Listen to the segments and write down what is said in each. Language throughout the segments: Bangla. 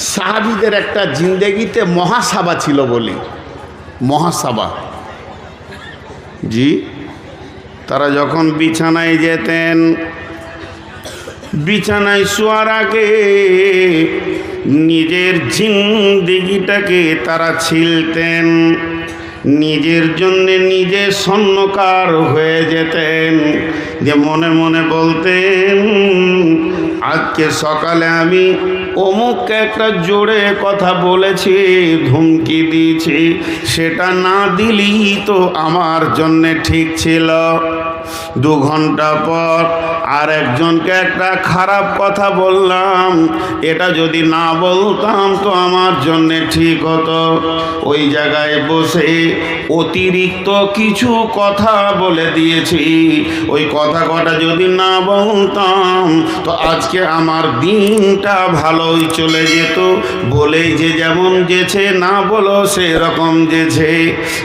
সাহাবীদের একটা জিন্দেগিতে মহাসাবা ছিল বলি, মহাসাবা। জি, তারা যখন বিছানায় যেতেন, বিছানায় শোয়ার আগে নিজের জিন্দেগিটাকে তারা ছিলতেন, নিজের জন্যে নিজে স্বর্ণকার হয়ে যেতেন, যে মনে মনে বলতেন আজকে সকালে আমি অমুককে একটা জোরে কথা বলেছি, ধমকি দিয়েছি, সেটা না দিলেই তো আমার জন্যে ঠিক ছিল। 2 ঘন্টা পর আর একজনকে একটা খারাপ কথা বললাম, এটা যদি না বলতাম তো আমার জন্যে ঠিক হতো। ওই জায়গায় বসে অতিরিক্ত কিছু কথা বলে দিয়েছি, ওই কথা কটা যদি না বলতাম তো আজকে আমার দিনটা ভালোই চলে যেত। বলেই যে যেমন যেছে, না বলো সেরকম যেছে।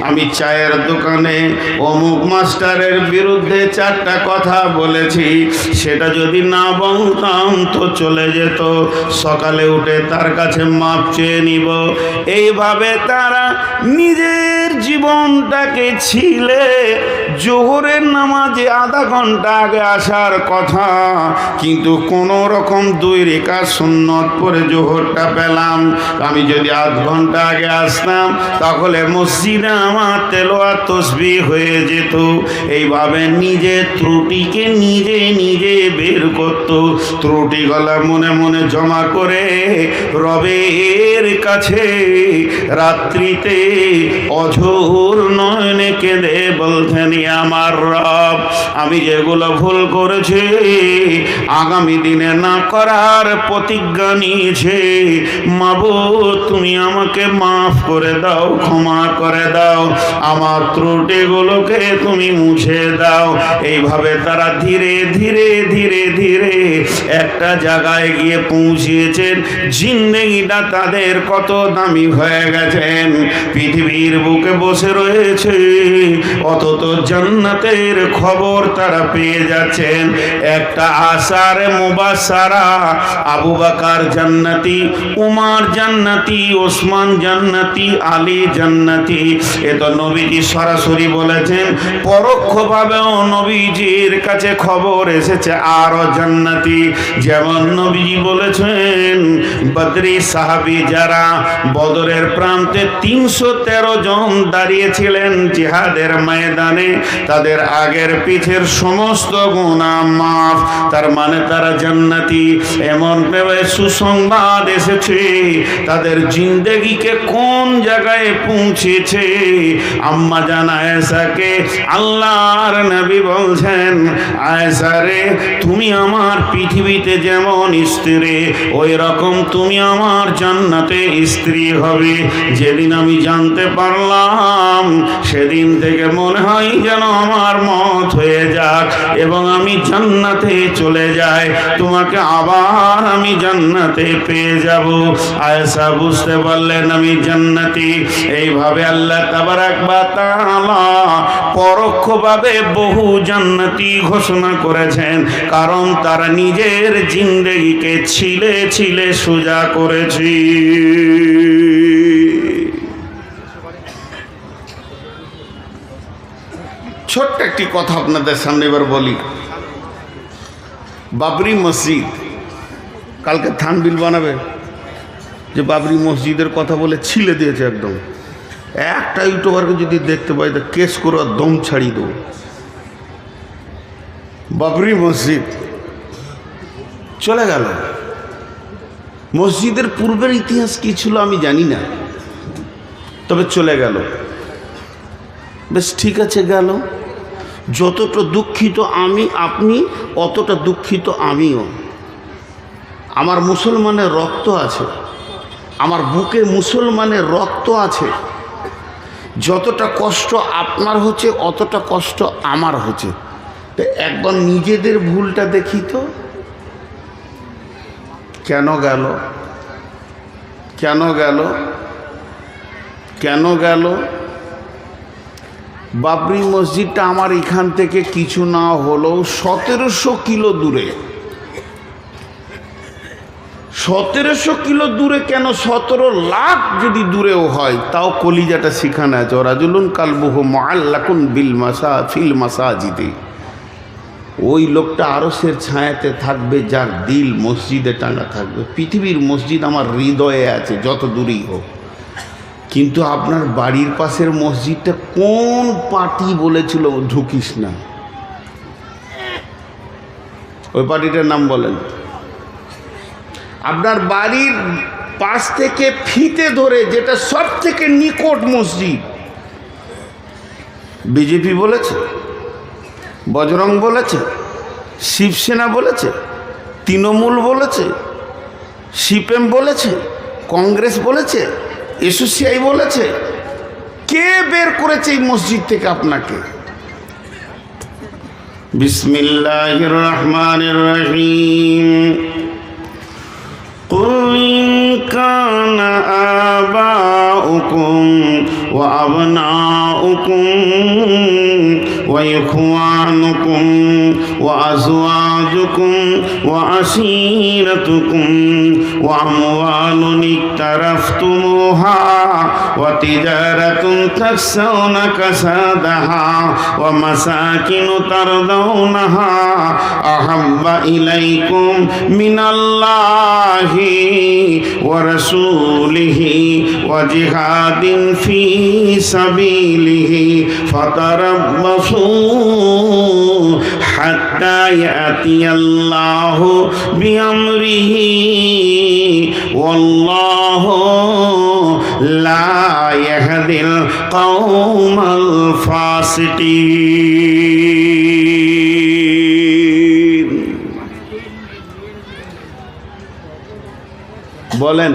আমি চায়ের দোকানে অমুক মাস্টারের বিরুদ্ধে 4টা কথা বলেছি, সেটা যদি না বলতাম তো চলে যেত। সকালে উঠে তার কাছে মাপ চেয়ে নিব। এইভাবে তারা নিজের জীবনটাকে ছিলে। জোহরের নামাজে আধা ঘন্টা আগে আসার কথা, কিন্তু কোনো রকম 2 রেখাত সুন্নত পরে জোহরটা পেলাম। আমি যদি আধ ঘন্টা আগে আসতাম তাহলে মসজিদে আমার তেলাওয়াত তাসবিহ হয়ে যেত। এইভাবে নিজের ত্রুটিকে নিজে নিজে বের করত, ত্রুটিগুলা মনে মনে জমা করে রবের কাছে রাত্রিতে অঝোর নয়নে কেঁদে বলতেন, আমার রব, আমি যেগুলো ভুল করেছি আগামী দিনে না করার প্রতিজ্ঞা নিয়েছে, মাবুদ তুমি আমাকে মাফ করে দাও, ক্ষমা করে দাও, আমার ত্রুটিগুলোকে তুমি মুছে দাও। এইভাবে তারা ধীরে ধীরে ধীরে ধীরে একটা জায়গায় গিয়ে পৌঁছিয়েছেন। জিন্দেগিটা তাদের কত দামি হয়ে গেছেন, পৃথিবীর বুকে বসে রয়েছে, অথচ জান্নাতের খবর তারা পেয়ে যাচ্ছেন। একটা আশারে মুবাশশারা, আবু বকর জান্নাতি, উমর জান্নাতি, ওসমান জান্নাতি, আলী জান্নাতি। এ তো নবীজি সরাসরি বলেছেন, পরোক্ষভাবেও নবীজির কাছে খবর এসেছে আরো জান্নাতি। যেমন নবীজি বলেছেন, বদরি সাহাবী যারা বদরের প্রান্তে 313 জন দাঁড়িয়েছিলেন জিহাদের ময়দানে, তাদের আগের পিছের সমস্ত গুনাহ মাফ, তার মানে তারা জান্নাতি। এমন ভাবে সুসংবাদ এসেছে, তাদের জিন্দেগিকে কোন জায়গায় পৌঁছেছে। আম্মা জান আয়েশাকে আল্লাহর নবী বলছেন, আয়েশা রে, তুমি আমার পৃথিবীতে যেমন স্ত্রী, ওই রকম তুমি আমার জান্নাতে স্ত্রী হবে। যেদিন আমি জানতে পারলাম, সেদিন থেকে মনে হয় যেন আমার মত হয়ে যাক এবং আমি জান্নাতে চলে যাই, তোমাকে আবার আমি জান্নাতে পেয়ে যাব। আয়েশা বুঝতে পারলেন আমি জান্নাতি। এইভাবে আল্লাহ তাবারাক ওয়া তাআলা পরোক্ষভাবে বহু জান্নাতি ঘোষণা করেছেন, কারণ তারা নিজের জিন্দেগিকে ছিলে ছিলে সোজা করেছে। ছোট্ট একটি কথা আপনাদের সামনে এবার বলি। বাবরি মসজিদ, কালকে থানবিল বানাবে যে বাবরি মসজিদের কথা বলে ছিলে দিয়েছে একদম। একটা ইউটিউবারকে যদি দেখতে পাই তো কেস করে দম ছাড়িয়ে দেবো। বাবরি মসজিদ চলে গেল। মসজিদের পূর্বের ইতিহাস কি ছিল আমি জানি না, তবে চলে গেল। বেশ ঠিক আছে, গেল। যতটা দুঃখিত আমি আপনি, অতটা দুঃখিত আমিও। আমার মুসলমানের রক্ত আছে, আমার বুকে মুসলমানের রক্ত আছে। যতটা কষ্ট আপনার হচ্ছে অতটা কষ্ট আমার হচ্ছে। তো একবার নিজেদের ভুলটা দেখি তো, কেন গেল, কেন গেল, কেন গেল? বাবরি মসজিদটা আমার এখান থেকে কিছু না হলেও 1700 কিলো দূরে। 1700 কিলো দূরে কেন, 17 লাখ যদি দূরেও হয়, তাও কলিজাটা শিখানো আছে। রাজুলুন কালবুহু মুআল্লাকুন ফিল মাসাজিদে, ওই লোকটা আরশের ছায়াতে থাকবে যার দিল মসজিদে টাঙা থাকবে। পৃথিবীর মসজিদ আমার হৃদয়ে আছে যত দূরেই হোক, কিন্তু আপনার বাড়ির পাশের মসজিদটা কোন পার্টি বলেছিল ঢুকিস না? ওই পার্টিটার নাম বলেন। আপনার বাড়ির পাশ থেকে ফিতে ধরে যেটা সব থেকে নিকট মসজিদ, বিজেপি বলেছে, বজরং বলেছে, শিবসেনা বলেছে, তৃণমূল বলেছে, সিপিএম বলেছে, কংগ্রেস বলেছে, এসোসিয়াই বলেছে, কে বের করেছে এই মসজিদ থেকে আপনাকে? বিসমিল্লাহির রহমানির রহিম। কুল ইন কানা আবাউকুম ওয়া আবনাউকুম ওয়া ইখওয়ানুকুম ওয়া আজওয়াজুকুম ওয়া আশীরাতুকুম ওয়া আমওয়ালুন ইকতারাফতুমুহা ওয়া তিজারাতুন তাখশাউনা কাসাদাহা ওয়া মাসাকিনু তারদাউনাহা আহাব্বা ইলাইকুম মিনাল্লাহি ওয়া রাসূলিহি ওয়া জিহাদিন ফি সাবিলিহি ফাতারাব্বাসু হাত্তা ইয়াতিয়াল্লাহু বিআমরিহি ওয়াল্লাহু লা ইয়াহদিল কওমাল ফাসিকিন। বলেন,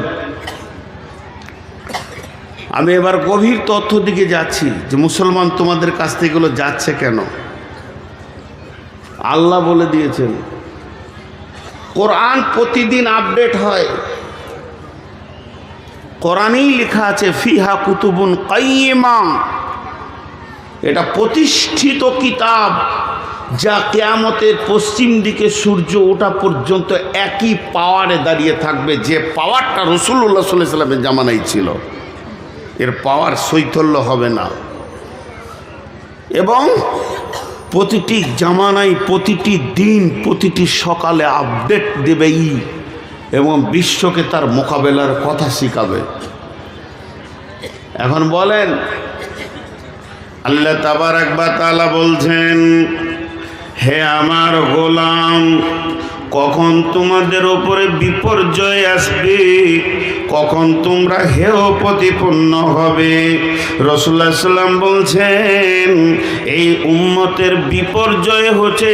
আমি এবার গভীর তথ্য দিকে যাচ্ছি যে মুসলমান তোমাদের কাছ থেকে এগুলো যাচ্ছে কেন। আল্লাহ বলে দিয়েছেন, কোরআন প্রতিদিন আপডেট হয়। কোরআনেই লেখা আছে ফিহা কুতুবুন কাইয়্যিমা, এটা প্রতিষ্ঠিত কিতাব যা কিয়ামতের পশ্চিম দিকে সূর্য ওঠা পর্যন্ত একই পাওয়ারে দাঁড়িয়ে থাকবে, যে পাওয়ারটা রাসূলুল্লাহ সাল্লাল্লাহু আলাইহি ওয়াসাল্লামের জামানায় ছিল। এর পাওয়ার শৈথল্য হবে না, এবং প্রতিটি জামানায় প্রতিটি দিন প্রতিটি সকালে আপডেট দেবেই এবং বিশ্বকে তার মোকাবেলার কথা শিখাবে। এখন বলেন, আল্লাহ তাবারাক ওয়া তাআলা বলছেন, হে আমার গোলাম, কখন তোমাদের উপরে বিপর্যয় আসবে, কখন তোমরা হেয় প্রতিপন্ন হবে। রাসূলুল্লাহ সাল্লাম বলছেন, এই উম্মতের বিপর্যয় হচ্ছে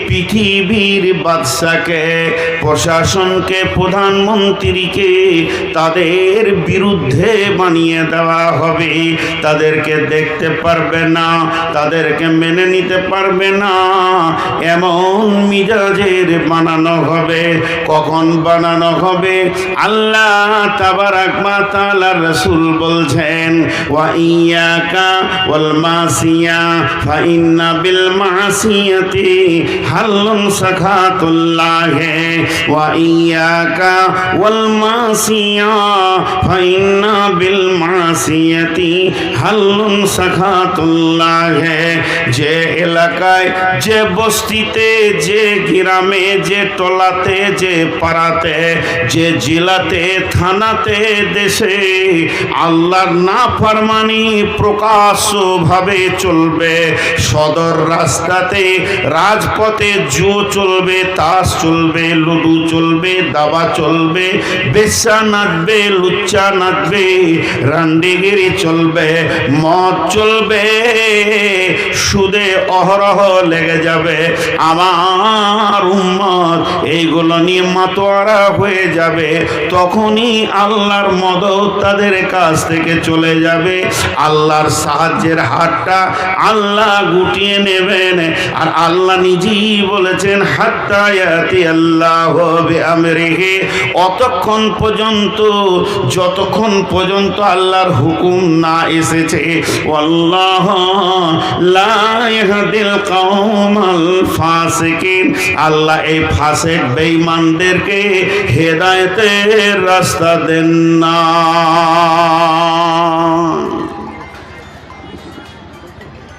পৃথিবীর বাদশাকে, প্রশাসনকে, প্রধানমন্ত্রীকে তাদের বিরুদ্ধে বানিয়ে দেওয়া হবে। তাদেরকে দেখতে পারবে না, তাদেরকে মেনে নিতে পারবে না, এমন মিজাজের বানানো হবে। কখন বানানো হবে? আল্লাহ তাবারাক ওয়া তাআলা রাসূল বলছেন, ওয়া ইয়াকা ওয়াল মাসিয়া ফা ইন্না বিল মাসিয়াতি হাল্লুন সাখাতুল্লাহ, ওয়া ইয়াকা ওয়াল মাসিয়া ফা ইন্না বিল মাসিয়াতি হাল্লুন সাখাতুল্লাহ। যে এলাকায়, যে বস্তিতে, যে গ্রামে, যে টলাতে, যে পাড়াতে, যে জেলাতে, থানাতে, দেশে আল্লাহর নাফরমানি প্রকাশ্যভাবে চলবে, সদর রাস্তাতে, রাজপথে জুয়ো চলবে, তাস চলবে, লুডু চলবে, দাবা চলবে, বেশ্যা নাচবে, লুচ্চা নাচবে, রান্ডিগিরি চলবে, মদ চলবে, সুদে অহরহ লেগে যাবে। আমার উম্মত এইগুলো নিয়ে মাতোয়ারা হয়ে যাবে। তখনই আল্লাহর মদদ তাদের কাছ থেকে চলে যাবে। আল্লাহর সাহায্যের হাতটা আল্লাহ গুটিয়ে নেবেন, আর আল্লাহ নিজেই বলেছেন হাত্তা ইয়াতি আল্লাহু বিআমরিহি, অতক্ষণ পর্যন্ত যতক্ষণ পর্যন্ত আল্লাহর হুকুম না এসেছে। আল্লাহু লা ইয়াহদিল কওমাল ফাসিকিন, আল্লাহ এই ফাসিক বেঈমানদেরকে হেদায়েতের রাস্তা দেন না।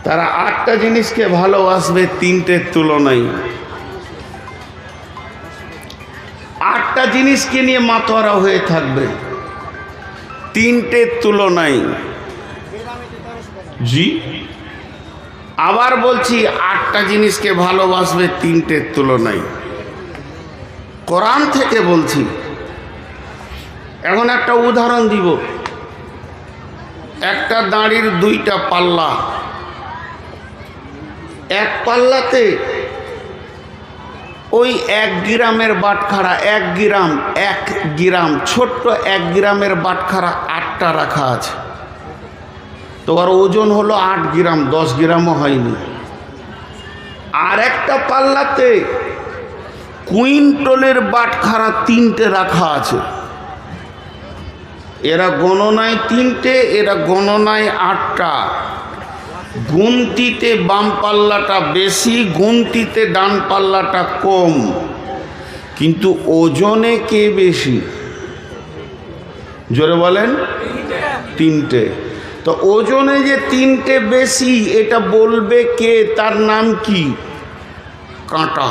তারা 8টা জিনিসকে ভালোবাসবে 3টের তুলনায়। 8টা জিনিসকে নিয়ে মাতোয়ারা হয়ে থাকবে 3টের তুলনায়। জি, আবার বলছি 8টা জিনিসকে ভালোবাসবে 3টের তুলনায়। কোরআন থেকে বলছি। এখন একটা উদাহরণ দিব। একটা দাঁড়ির 2টা পাল্লা, এক পাল্লাতে ওই 1 গ্রামের বাটখারা, 1 গ্রাম ছোট্ট 1 গ্রামের বাটখারা 8টা রাখা আছে। তো ওর ওজন হলো 8 গ্রাম, 10 গ্রামও হয়নি। আর একটা পাল্লাতে কুইন্টলের বাটখারা 3টে রাখা আছে। এরা গণনায় 3টে, এরা গণনায় 8টা। গুনতিতে বাম পাল্লাটা বেশি, গুনতিতে ডান পাল্লাটা কম, কিন্তু ওজনে কে বেশি? জোরে বলেন। 3টে। তো ওজনে যে 3টে বেশি, এটা বলবে কে? তার নাম কি? কাঁটা।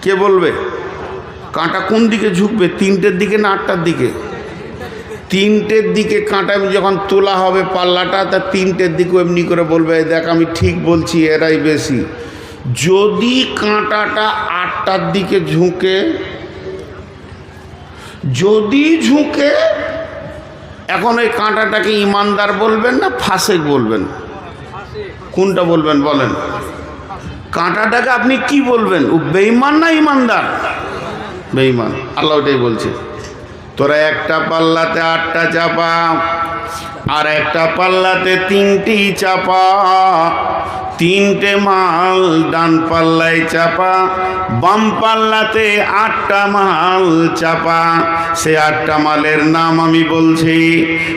কে বলবে? কাঁটা কোন দিকে ঝুঁকবে, 3টের দিকে না 8টার দিকে? 3টের দিকে কাঁটা যখন তোলা হবে পাল্লাটা, তা 3টের দিকে এমনি করে বলবে দেখ আমি ঠিক বলছি, এরাই বেশি। যদি কাঁটাটা 8টার দিকে ঝুঁকে, যদি ঝুঁকে, এখন ওই কাঁটাটাকে ইমানদার বলবেন না ফাসেক বলবেন? কোনটা বলবেন বলেন? কাঁটাটাকে আপনি কি বলবেন? ও বেঈমান না ইমানদার? বেঈমান। আল্লাহ ওটাই বলছে, তোরা একটা পাল্লাতে 8টা চাপা, আর একটা পাল্লাতে 3টি চাপা। 3টে মাল ডান পাল্লায় চাপা, বাম পাল্লাতে 8টা মাল চাপা। সে 8টা মালের নাম আমি বলছি।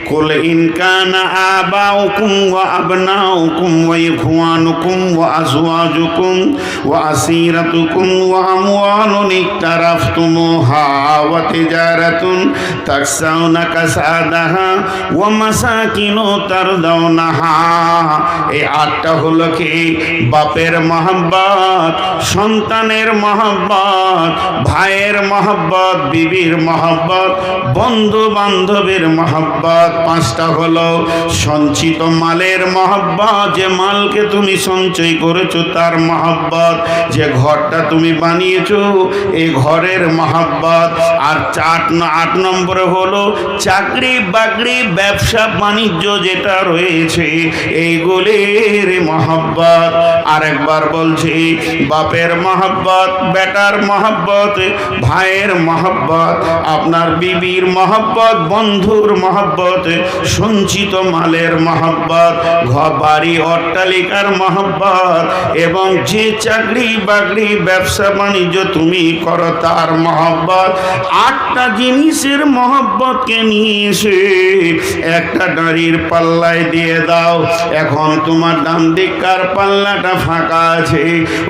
কুল ইন কানা আবাউকুম ওয়া আবনাউকুম ওয়া ইখওয়ানুকুম ওয়া আজওয়াজুকুম ওয়া আসীরাতুকুম ওয়া আমওয়ালুন ইকতারাফতুমুহা ওয়া তিজারাতুন তাকসাউনা কাসাদাহা ওয়া মাসাকিনু তারদাউনাহা। এই 8টা হলো কি? বাপের মহব্বত, সন্তানের মহব্বত, ভাইয়ের মহব্বত, বিবির মহব্বত, বন্ধু বান্ধবের মহব্বত। 5টা হলো সঞ্চিত মালের মহব্বত, যে মালকে তুমি সঞ্চয় করেছো তার মহব্বত, যে ঘরটা তুমি বানিয়েছো এই ঘরের মহব্বত। আর 8 নম্বরে হলো চাকরি বাকরি, ব্যবসা বাণিজ্য যেটা রয়েছে এইগুলির মহব্বত। আরেকবার বলছি, বাপের মহব্বত, বেটার মহব্বত, ভাইয়ের মহব্বত, আপনার বিবির মহব্বত, বন্ধুর মহব্বত, সঞ্চিত মালের মহব্বত, ঘর বাড়ি অট্টালিকার মহব্বত, এবং যে চাকরি বাকরি ব্যবসা বাণিজ্য তুমি করো তার মহব্বত। 8টা জিনিসের মহব্বতকে নিয়ে এসে একটা দাঁড়ির পাল্লায় দিয়ে দাও। এখন তোমার ডান দিককার পাল্লাটা ফাঁকা আছে,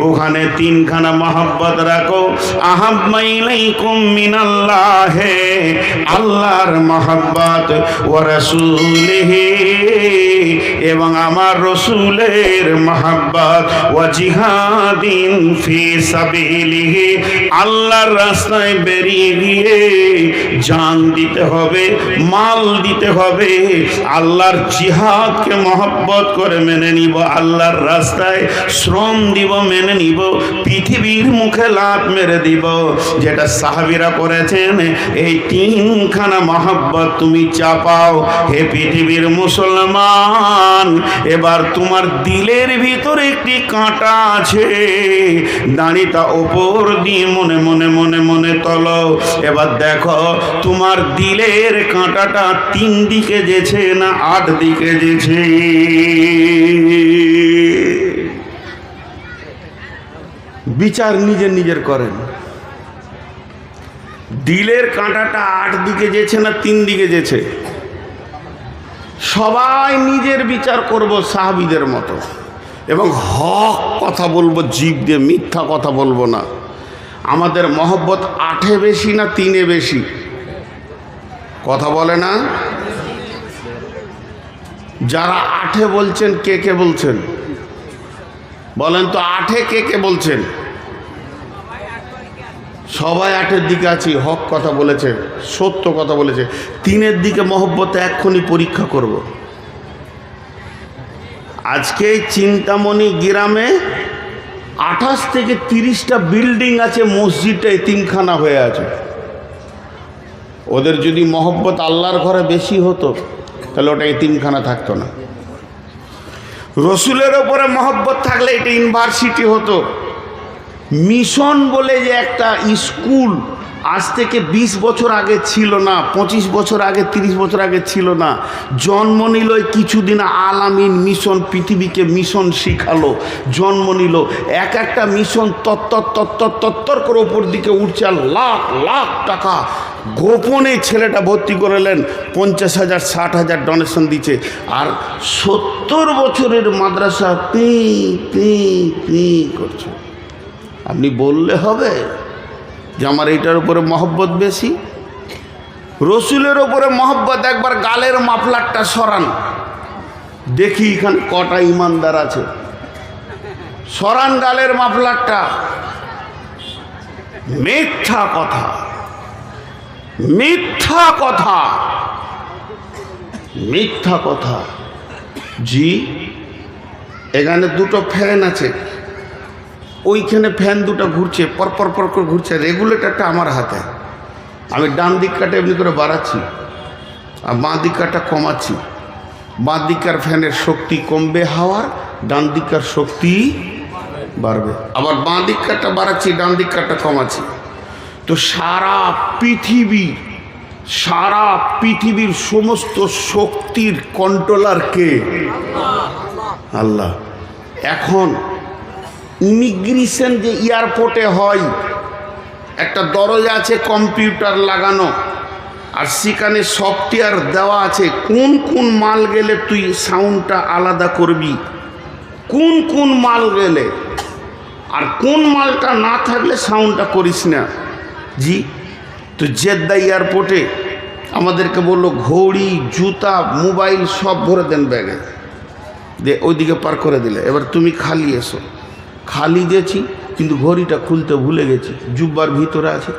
ওখানে 3খানা মহব্বত রাখো। আহাব্বা ইলাইকুম মিনাল্লাহি, আল্লাহর মহব্বত, ওয়া রাসূলিহি, এবং আমার রসুলের মহব্বত, ওয়া জিহাদিন ফি সাবিলিহি, আল্লাহর রাস্তায় বেরিয়ে গিয়ে জান দিতে হবে, মাল দিতে হবে। আল্লাহর জিহাদকে মহব্বত করে মেনে নিব, আল্লাহর রাস্তায় শ্রম দিব, মেনে নিব, পৃথিবীর মুখে লাত মেরে দিব, যেটা সাহাবীরা করেছেন। এই 3খানা মহব্বত তুমি চাপাও। হে পৃথিবীর মুসলমান, এবার তোমার দিলের ভিতরে একটি কাঁটা আছে, দাড়িটা ওপর দিয়ে মনে মনে মনে মনে তলো। এবার দেখো তোমার দিলের কাঁটাটা 3 দিকে যেছে না 8 দিকে যেছে? বিচার নিজের নিজের করেন। দিলের কাঁটাটা 8 দিকে যেছে না 3 দিকে যেছে? সবাই নিজের বিচার করব সাহাবীদের মতো, এবং হক কথা বলবো জিভ দিয়ে, মিথ্যা কথা বলবো না। আমাদের মহব্বত 8-এ বেশি না 3-এ বেশি? কথা বলে না? যারা 8-এ বলছেন কে কে বলছেন বলেন তো? 8-এ কে কে বলছেন? সবাই 8-এর দিকে আছি, হক কথা বলেছে, সত্য কথা বলেছে। 3-এর দিকে মহব্বতে এক্ষুনি পরীক্ষা করব। আজকে চিন্তামণি গ্রামে 28 থেকে 30টা বিল্ডিং আছে, মসজিদটা এতিমখানা হয়ে আছে। ওদের যদি মহব্বত আল্লাহর ঘরে বেশি হতো তাহলে ওটা এতিমখানা থাকতো না। রসুলের ওপরে মহব্বত থাকলে এটা ইউনিভার্সিটি হতো। মিশন বলে যে একটা স্কুল আজ থেকে 20 বছর আগে ছিল না, 25 বছর আগে, 30 বছর আগে ছিল না। জন্ম নিল কিছুদিন আলামিন মিশন, পৃথিবীকে মিশন শিখালো, জন্ম নিল। এক একটা মিশন তত্তর করে ওপর দিকে উঠছে, আর লাখ লাখ টাকা গোপনে ছেলেটা ভর্তি করলেন, 50,000 60,000 ডোনেশন দিচ্ছে। আর 70 বছরের মাদ্রাসা পি পি পি করছে। আপনি বললে হবে যে আমার এইটার উপরে মহব্বত বেশি? রসুলের উপরে মহব্বত। একবার গালের মাফলারটা সরান, দেখি এখানে কটা ইমানদার আছে। সরান গালের মাফলারটা। মিথ্যা কথা, মিথ্যা কথা, মিথ্যা কথা। জি, এখানে দুটো ফ্যান আছে, ওইখানে ফ্যান দুটো ঘুরছে, পরপর পর করে ঘুরছে। রেগুলেটরটা আমার হাতে, আমি ডান দিক কাটে এমনি করে বাড়াচ্ছি আর বাঁ দিক কাটা কমাচ্ছি। বাঁ দিকার ফ্যানের শক্তি কমবে হাওয়ার, ডান দিকার শক্তি বাড়বে। আবার বাঁ দিক কাটা বাড়াচ্ছি, ডান দিক কাটা কমাচ্ছি। তো সারা পৃথিবীর সমস্ত শক্তির কন্ট্রোলার কে? আল্লাহ। এখন ইমিগ্রেশন যে এয়ারপোর্টে হয়, একটা দরজা আছে কম্পিউটার লাগানো, আর সেখানে সফটওয়্যার দেওয়া আছে কোন কোন মাল গেলে তুই সাউন্ডটা আলাদা করবি, কোন কোন মাল গেলে, আর কোন মালটা না থাকলে সাউন্ডটা করিস না। জি, তো জেদ্দা এয়ারপোর্টে আমাদেরকে বললো ঘড়ি, জুতা, মোবাইল সব ভরে দেন ব্যাগে, দিয়ে ওইদিকে পার করে দিলে। এবার তুমি খালি এসো। খালি দিয়েছি, কিন্তু ঘড়িটা খুলতে ভুলে গেছি, জুব্বার ভিতরে আছে।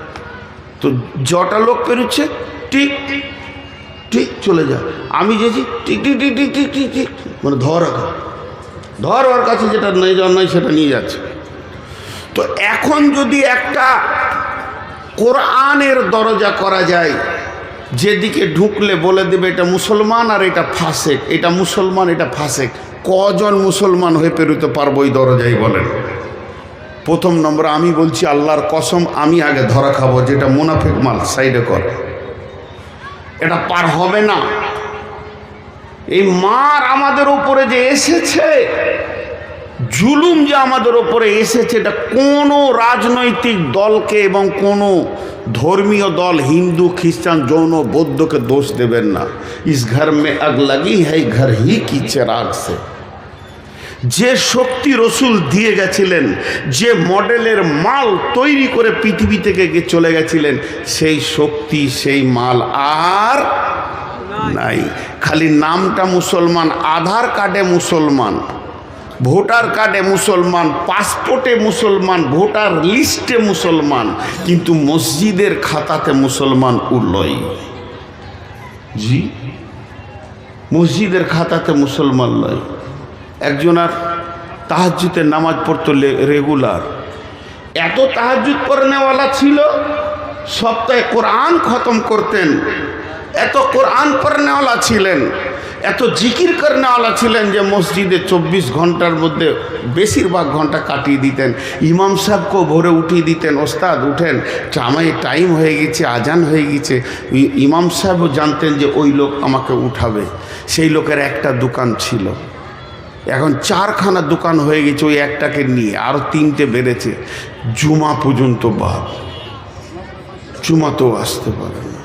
তো জটা লোক পেরোচ্ছে, টিক ঠিক চলে যা। আমি যেছি টিক টিক টিক টিক টিক টিক টিক, মানে ধর ওর কাছে যেটা নেই যাওয়ার নয় সেটা নিয়ে যাচ্ছে। তো এখন যদি একটা কোরআনের দরজা করা যায়, যেদিকে ঢুকলে বলে দেবে এটা মুসলমান আর এটা ফাসেক, এটা মুসলমান এটা ফাসেক, কজন মুসলমান হয়ে পেরোতে পারবো এই দরজায় বলেন? প্রথম নম্বর আমি বলছি আল্লাহর কসম, আমি আগে ধরা খাবো, যেটা মুনাফিক মাল সাইডে কর, এটা পার হবে না। এই মার আমাদের উপরে যে এসেছে, জুলুম যে আমাদের উপরে এসেছে, এটা কোনো রাজনৈতিক দলকে এবং কোনো ধর্মীয় দল, হিন্দু, খ্রিস্টান, জৈন, বৌদ্ধকে দোষ দেবেন না। ইস ঘর মে আগ লাগি হ্যায় ঘর হি কি চিরাগ সে। যে শক্তি রসুল দিয়ে গেছিলেন, যে মডেলের মাল তৈরি করে পৃথিবী থেকে চলে গেছিলেন, সেই শক্তি, সেই মাল আর নাই। খালি নামটা মুসলমান, আধার কার্ডে মুসলমান, ভোটার কার্ডে মুসলমান, পাসপোর্টে মুসলমান, ভোটার লিস্টে মুসলমান, কিন্তু মসজিদের খাতাতে মুসলমান উল্লই। জি, মসজিদের খাতাতে মুসলমান নয়। একজন আর তাহাজ্জুদের নামাজ পড়তো রেগুলার, এত তাহাজ্জুদ পড়নেওয়ালা ছিল, সপ্তাহে কোরআন খতম করতেন, এত কোরআন পড়নেওয়ালা ছিলেন, এত জিকির করনেওয়ালা ছিলেন যে মসজিদে 24 ঘন্টার মধ্যে বেশিরভাগ ঘন্টা কাটিয়ে দিতেন। ইমাম সাহেবকেও ভোরে উঠিয়ে দিতেন, ওস্তাদ উঠেন, টাইম হয়ে গেছে, আজান হয়ে গেছে। ইমাম সাহেবও জানতেন যে ওই লোক আমাকে উঠাবে। সেই লোকের একটা দোকান ছিল, এখন 4খানা দোকান হয়ে গেছে ওই একটাকে নিয়ে, আরও 3টে বেড়েছে। জুমা পর্যন্ত বাদ, জুমাতেও আসতে পারে না।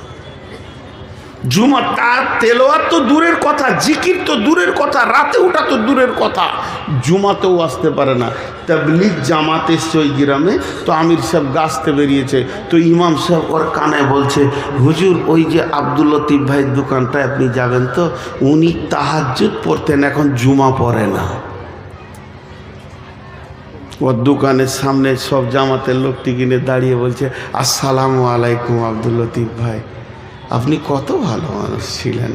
জুমা তার তেলাওয়াত তো দূরের কথা, জিকির তো দূরের কথা, রাতে ওঠা তো দূরের কথা, জুমাতেও আসতে পারে না। তাবলীগ জামাত এসছে ওই গ্রামে, তো আমির সাহেব গাছতে বেরিয়েছে, তো ইমাম সাহেব ওর কানে বলছে, হুজুর ওই যে আব্দুল লতিফ ভাইয়ের দোকানটা আপনি যাবেন তো, উনি তাহাজ্জুদ পড়তেন, এখন জুমা পড়ে না। ওর দোকানের সামনে সব জামাতের লোকটি কিনে দাঁড়িয়ে বলছে, আসসালামু আলাইকুম আব্দুল লতিফ ভাই, আপনি কত ভালো মানুষ ছিলেন,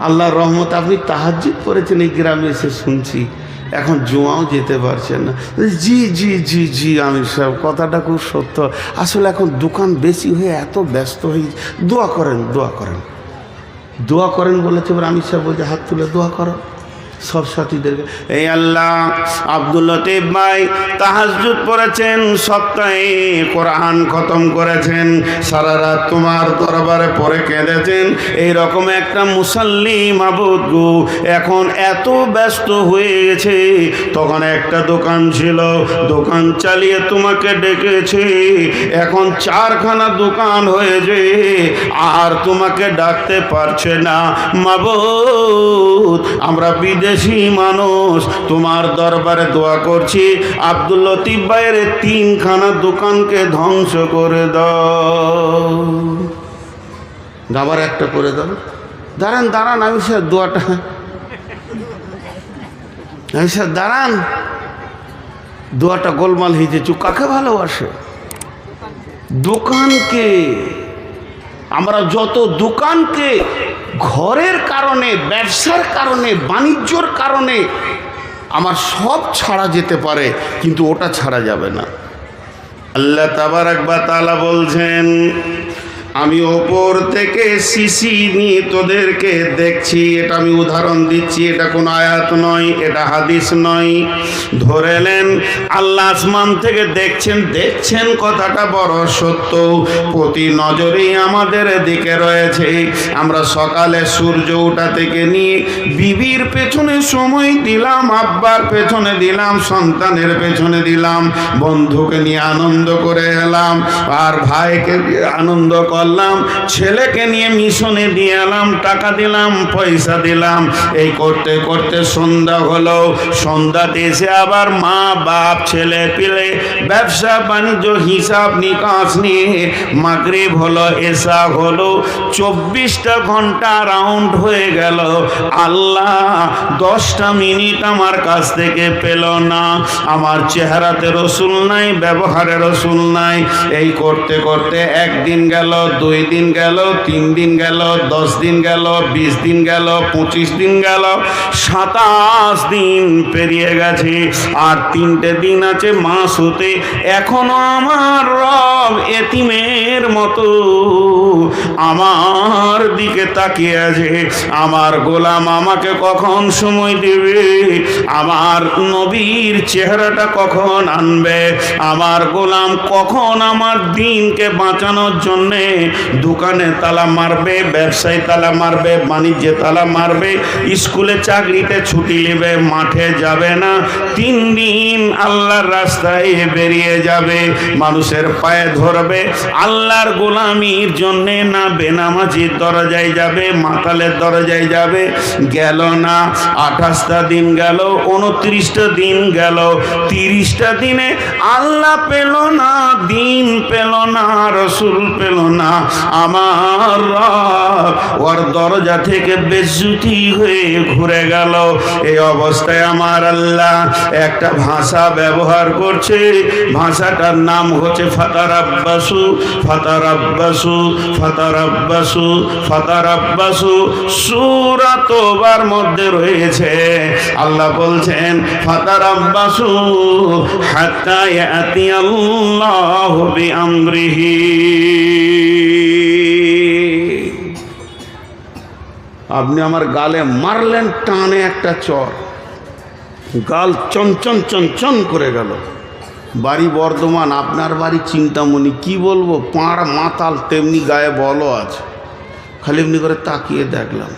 আল্লাহর রহমত আপনি তাহাজ্জুদ পড়েছেন এই গ্রামে এসে শুনছি, এখন জুমাও যেতে পারছেন না। জি জি জি জি আমির সাহেব, কথাটা খুব সত্য, আসলে এখন দোকান বেশি হয়ে এত ব্যস্ত হয়ে, দোয়া করেন দোয়া করেন দোয়া করেন বলেছে। এবার আমির সাহেব বলছে হাত তুলে দোয়া করো সব সাথীদেরকে। এই আল্লাহ, আব্দুল লতিফ ভাই তাহাজ্জুদ পড়েছেন, সপ্তাহে কোরআন খতম করেছেন, সারা রাত তোমার দরবারে পড়ে কেঁদেছেন, এইরকম একটা মুসাল্লি মাবুদ গো এখন এত ব্যস্ত হয়ে গেছে। তখন একটা দোকান ছিল, দোকান চালিয়ে তোমাকে ডেকেছে, এখন 4খানা দোকান হয়েছে, আর তোমাকে ডাকতে পারছে না মাবুদ। আমরা বিদেশি মানুষ, তোমার দরবারে দোয়া করছি, আব্দুল লতিফ ভাইয়ের 3খানা দোকানকে ধ্বংস করে দাও, আবার একটা করে দাও। দাঁড়ান দাঁড়ান আমি স্যার দোয়াটা, আমি স্যার দাঁড়ান, দোয়াটা গোলমাল হয়েছে। চু কাকে ভালোবাসে? দোকানকে। আমরা যত দোকানকে ঘরের কারণে, ব্যবসার কারণে, বাণিজ্যর কারণে আমার সব ছাড়া যেতে পারে, কিন্তু ওটা ছাড়া যাবে না। আল্লাহ তাবারাক ওয়া তাআলা বলছেন, আমি ওপর থেকে শিশি নিয়ে তোদেরকে দেখছি। এটা আমি উদাহরণ দিচ্ছি, এটা কোনো আয়াত নয়, এটা হাদিস নয়। ধরেলেন আল্লাহ আসমান থেকে দেখছেন, দেখছেন কথাটা বড় সত্য, প্রতি নজরেই আমাদের দিকে রয়েছে। আমরা সকালে সূর্য ওঠা থেকে নিয়ে বিবির পেছনে সময় দিলাম, আব্বার পেছনে দিলাম, সন্তানের পেছনে দিলাম, বন্ধুকে নিয়ে আনন্দ করে এলাম, আর ভাইকে আনন্দ করলাম, ছেলেকে নিয়ে মিশনে দিয়ে এলাম, টাকা দিলাম, পয়সা দিলাম, এই করতে করতে সন্ধ্যা হলো। সন্ধ্যাতে এসে আবার মা বাপ ছেলে পিলে ব্যবসা বাণিজ্য হিসাব নিকাশ নিয়ে মাগরিব হলো, এশা হলো, 24টা ঘন্টা রাউন্ড হয়ে গেল। আল্লাহ 10টা মিনিট আমার কাছ থেকে পেল না। আমার চেহারাতে রসুল নাই, ব্যবহারে রসুল নাই। এই করতে করতে একদিন গেল, 2 দিন গেল, 3 দিন গেল, 10 দিন গেল, 20 দিন গেল, 25 দিন গেল, 27 দিন পেরিয়ে গেছে, আর 3টে দিন আছে মাস হতে। এখনো আমার রব এতিমের মতো আমার দিকে তাকিয়ে আছে। আমার গোলাম আমাকে কখন সময় দেবে, আমার নবীর চেহারাটা কখন আনবে, আমার গোলাম কখন আমার দিনকে বাঁচানোর জন্যে দোকানে তালা মারবে, ব্যবসায় তালা মারবে, বাণিজ্যে তালা মারবে, স্কুলে চাকরিতে ছুটি নেবে, মাঠে যাবে না, 3 দিন আল্লাহর রাস্তায় বেরিয়ে যাবে, মানুষের পায়ে ধরবে, আল্লাহর গোলামির জন্যে না বেনামাজির দরজায় যাবে, মাতালের দরজায় যাবে। গেল না, 28টা দিন গেল, 29টা দিন গেল, 30টা দিনে আল্লাহ পেল না, দিন পেল না, রসুল পেল না। আমার রব ওর দরজা থেকে বেজ্জতি হয়ে ঘুরে গেল। এই অবস্থায় আমার আল্লাহ একটা ভাষা ব্যবহার করছে, ভাষাটার নাম হচ্ছে ফাতারাব্বাসু, ফাতারাব্বাসু, ফাতারাব্বাসু, ফাতারাব্বাসু। সূরা তওবার মধ্যে রয়েছে, আল্লাহ বলছেন ফাতারাব্বাসু হাত্তা ইয়াতি আল্লাহু বিআমরিহি। আপনি আমার গালে মারলেন টানে একটা চর, গাল চঞ্চন চঞ্চন করে গেল। বাড়ি বর্ধমান, আপনার বাড়ি চিন্তামণি, কি বলবো, পাড় মাতাল তেমনি গায়ে বলও আছে। খালি এমনি করে তাকিয়ে দেখলাম,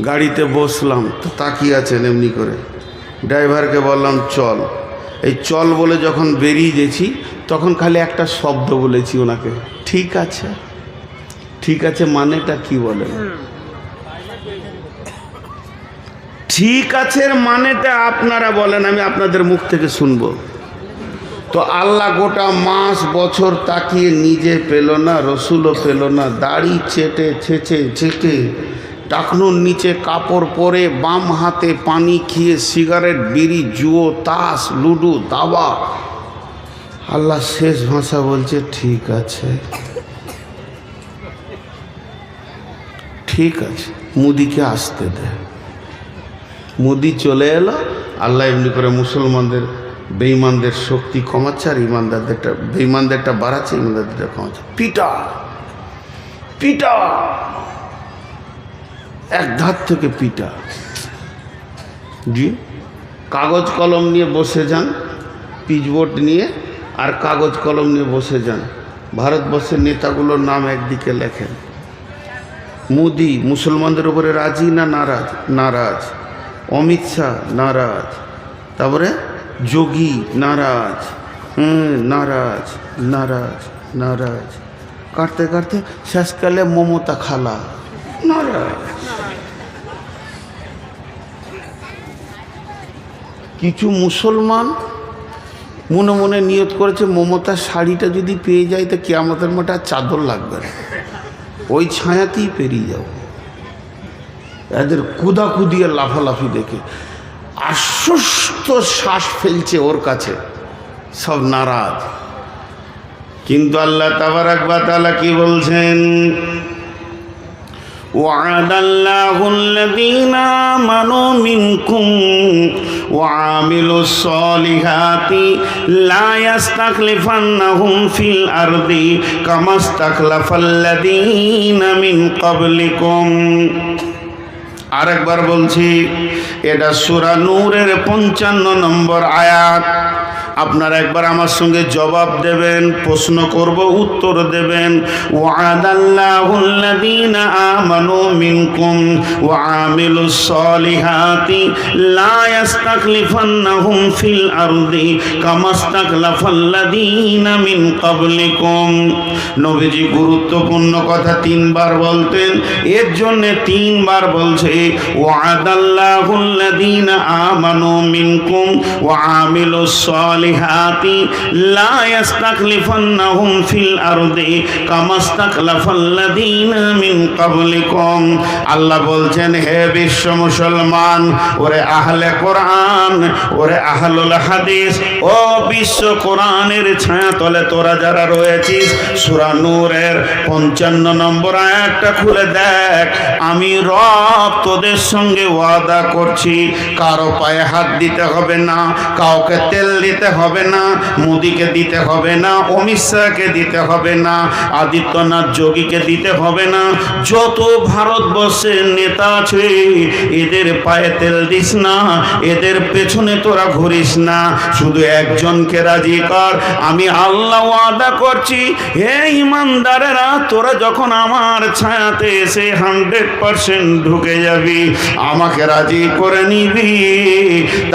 গাড়িতে বসলাম, তো তাকিয়ে আছেন এমনি করে। ড্রাইভারকে বললাম চল। এই চল বলে যখন বেরিয়ে গেছি তখন খালি একটা শব্দ বলেছি ওনাকে, ঠিক আছে। ঠিক আছে মানেটা কি বলেন? ঠিক আছে মানেটা আপনারা বলেন, আমি আপনাদের মুখ থেকে শুনবো। তো আল্লাহ গোটা মাস বছর তাকিয়ে নিজে পেল না, রসুলও পেল না, দাড়ি ছেটে টাকনুর নিচে কাপড় পরে, বাম হাতে পানি খেয়ে, সিগারেট, বিড়ি, জুয়ো, তাস, লুডো, দাবা। আল্লাহ শেষ ভাষা বলছে ঠিক আছে, ঠিক আছে, মুদিকে আসতে দে। মুদি চলে এলো। আল্লাহ এমনি করে মুসলমানদের, বেঈমানদের শক্তি কমাচ্ছে আর ইমানদারদেরটা, বেঈমানদেরটা বাড়াচ্ছে, ইমানদারদেরটা কমাচ্ছে। পিটা পিটা, এক ধার থেকে পিটা। জি, কাগজ কলম নিয়ে বসে যান, পিচবোর্ড নিয়ে আর কাগজ কলম নিয়ে বসে যান। ভারতবর্ষের নেতাগুলোর নাম একদিকে লেখেন। মোদি মুসলমানদের উপরে রাজি না নারাজ? নারাজ। অমিত শাহ নারাজ। তারপরে যোগী নারাজ। নারাজ নারাজ নারাজ। কাটতে কাটতে শেষকালে মমতা খালা নারাজ। কিছু মুসলমান মনে মনে নিয়ত করেছে মমতার শাড়িটা যদি পেয়ে যায় তো কিয়ামতের মাঠে আর চাদর লাগবে না, ওই ছায়াতেই পেরিয়ে যাও। এদের কুদাকুদি আর লাফালাফি দেখে আশ্বস্ত শ্বাস ফেলছে ওর কাছে, সব নারাজ। কিন্তু আল্লাহ তাবারাক ওয়া তাআলা কি বলছেন? وعد الله الذين آمنوا منكم وعملوا الصالحات لا يستخلفنهم في الأرض كما استخلف الذين من قبلكم। আরেকবার বলছি, এটা সূরা নূরের 55 নম্বর আয়াত। আপনারা একবার আমার সঙ্গে জবাব দেবেন, প্রশ্ন করব, উত্তর দেবেন। ওয়াদাল্লাহুল্লাযীনা আমানু মিনকুম ওয়া আমিলুস সলিহাতি লা ইস্তাখলিফান্নাহুম ফিল আরদি কামা ইস্তাখলাফাল্লাযীনা মিন ক্বাবলিকুম। নবীজি গুরুত্বপূর্ণ কথা তিনবার বলতেন, এর জন্য তিনবার বলছে ওয়াদাল্লাহুল্লাযীনা আমানু মিনকুম ওয়া আমিলুস সলিহাতি লা ইস্তাখলিফান্নাহুম ফিল আরদি কামা ইস্তাখলাফাল্লাযীনা মিন ক্বাবলিকুম। আল্লাহ বলছেন, হে বিশ্ব মুসলমান, ওরে আহলে কোরআন, ওরে আহলুল হাদিস, ও বিশ্ব কোরআনের ছায়াতলে তোরা যারা রয়েছিস, সূরা নূরের 55 নম্বর আয়াতটা খুলে দেখ। আমি রব তোদের সঙ্গে ওয়াদা করছি, কারো পায়ে হাত দিতে হবে না, কাউকে তেল দিতে হবে না, মোদিকে দিতে হবে না, অমিত শাহকে দিতে হবে না, আদিত্যনাথ যোগীকে দিতে হবে না, যত ভারতবর্ষের নেতা আছে এদের পায়ে তেল দিস না, এদের পেছনে তোরা ঘুরিস না, শুধু একজনকে রাজি কর। আমি আল্লাহ ওয়াদা করছি, হে ইমানদারেরা, তোরা যখন আমার ছায়াতে এসে 100% ঢুকে যাবি, আমাকে রাজি করে নিবি,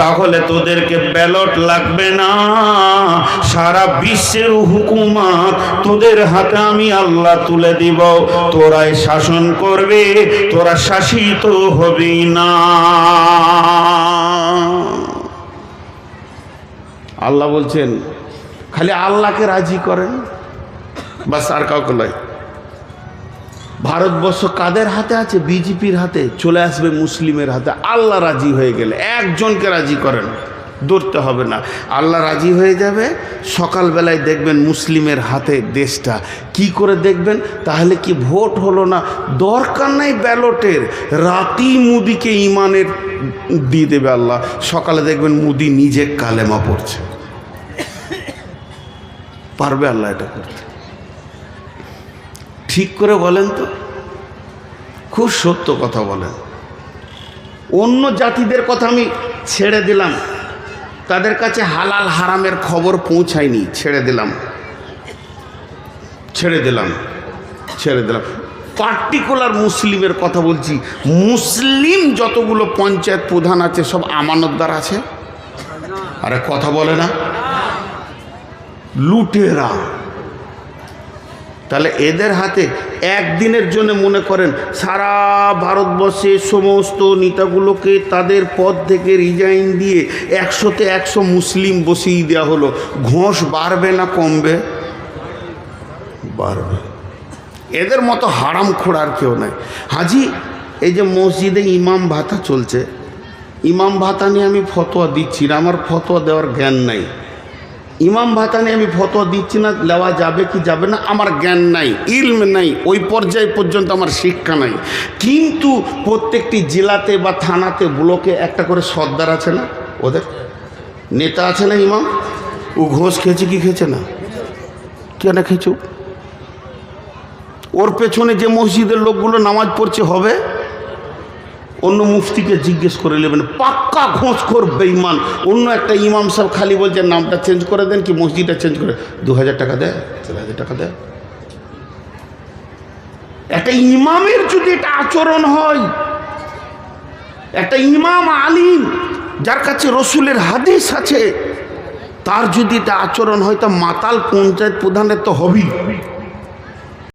তাহলে তোদেরকে ব্যালট লাগবে না, সারা বিশ্বের হুকুমত তোদের হাতে আমি আল্লাহ তুলে দিব, তোরাই শাসন করবে, তোরা শাসিত হবি না। আল্লাহ বলছেন, খালি আল্লাহকে রাজি করেন, বাস, আর কাউকে নয়। ভারতবর্ষ কাদের হাতে আছে? বিজেপির হাতে। চলে আসবে মুসলিমের হাতে। আল্লাহ রাজি হয়ে গেলে একজনকে রাজি করেন, ধরতে হবে না, আল্লাহ রাজি হয়ে যাবে। সকালবেলায় দেখবেন মুসলিমের হাতে দেশটা। কি করে দেখবেন? তাহলে কি ভোট হলো না? দরকার নাই ব্যালটের, রাতেই মুদিকে ইমানের দিয়ে দেবে আল্লাহ। সকালে দেখবেন মুদি নিজে কালেমা পড়ছে। পারবে আল্লাহ এটা করতে? ঠিক করে বলেন তো, খুব সত্য কথা বলেন। অন্য জাতিদের কথা আমি ছেড়ে দিলাম, তাদের কাছে হালাল হারামের খবর পৌঁছায়নি, ছেড়ে দিলাম। পার্টিকুলার মুসলিমের কথা বলছি। মুসলিম যতগুলো পঞ্চায়েত প্রধান আছে সব আমানতদার আছে? আরে কথা বলে না, লুটেরা। তাহলে এদের হাতে একদিনের জন্য মনে করেন সারা ভারতবর্ষের সমস্ত নেতাগুলোকে তাদের পদ থেকে রিজাইন দিয়ে 100তে 100 মুসলিম বসিয়ে দেওয়া হলো, ঘোষ বাড়বে না কমবে? বাড়বে। এদের মতো হারামখোর আর কেউ নাই। হাজি, এই যে মসজিদে ইমাম ভাতা চলছে, ইমাম ভাতা নিয়ে আমি ফতোয়া দিচ্ছি না, আমার ফতোয়া দেওয়ার জ্ঞান নাই। ইমাম ভাতা নিয়ে আমি ফতোয়া দিচ্ছি না, নেওয়া যাবে কি যাবে না আমার জ্ঞান নাই, ইলম নাই, ওই পর্যায় পর্যন্ত আমার শিক্ষা নাই। কিন্তু প্রত্যেকটি জেলাতে বা থানাতে ব্লকে একটা করে সর্দার আছে না, ওদের নেতা আছে না ইমাম? ও ঘোষ খেয়েছে কি খেয়েছে না? কেন খেয়েছ? ওর পেছনে যে মসজিদের লোকগুলো নামাজ পড়ছে হবে, অন্য মুফতিকে জিজ্ঞেস করে নেবেন, পাক্কা ঘোষখোর বেঈমান। অন্য একটা ইমাম সাহেব খালি বলছে নামটা চেঞ্জ করে দেন কি মসজিদটা চেঞ্জ করে, 2000 টাকা দেয়, 4000 টাকা দেয়। একটা ইমামের যদি এটা আচরণ হয়, একটা ইমাম আলিম যার কাছে রসুলের হাদিস আছে, তার যদি এটা আচরণ হয় তা মাতাল পঞ্চায়েত প্রধানের তো হবেই।